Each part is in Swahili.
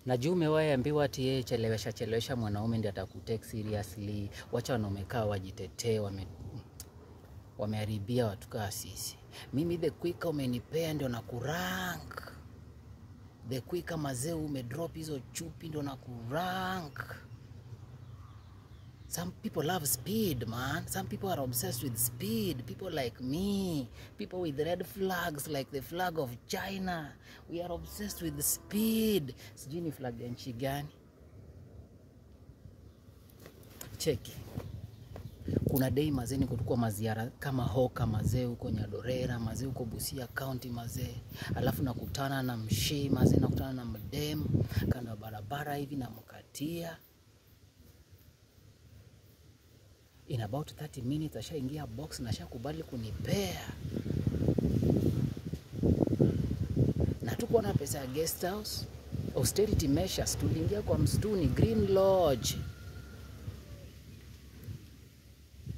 Najua umewahi ambiwa ati yeye chelewesha mwanaume ndiye atakutake seriously. Wacha wanaume kaa wajitetee, wameharibia watu kaa sisi. Mimi the quicker umenipea ndio na kurank. The quicker mazee umedrop hizo chupi ndio na kurank. Some people love speed, man. Some people are obsessed with speed. People like me. People with red flags like the flag of China. We are obsessed with speed. Sijui ni flag ya nchi gani? Cheki. Kuna day mazee ni kulikuwa maziara kama hoka mazee huko Nyadorera, mazee huko Busia County mazee. Alafu nakutana na mshi mazee, nakutana na mdem kando ya barabara hivi na mkatia. In about 30 minutes ashaingia box na ashakubali kunipea. Na tuko na pesa ya guest house, austerity measures, tuliingia kwa msituni Green Lodge.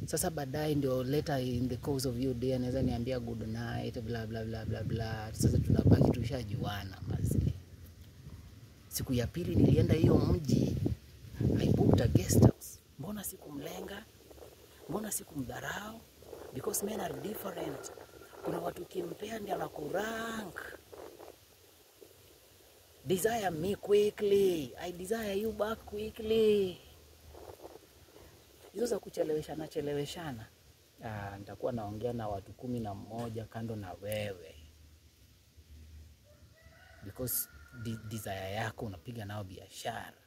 Sasa baadaye ndio later in the course of your day anaweza niambia good night bla bla bla bla bla. Sasa tunabaki tushajuana mazee. Siku ya pili nilienda hiyo mji, I booked a guest house. Mbona sikumlenga? Mbona sikumdharau? Because men are different. Kuna watu kimpea ndio anakurank. Desire me quickly. I desire you back quickly. Hizo za cheleweshana. Nitakuwa naongea na watu 11 kando na wewe. Because desire yako unapiga nao biashara.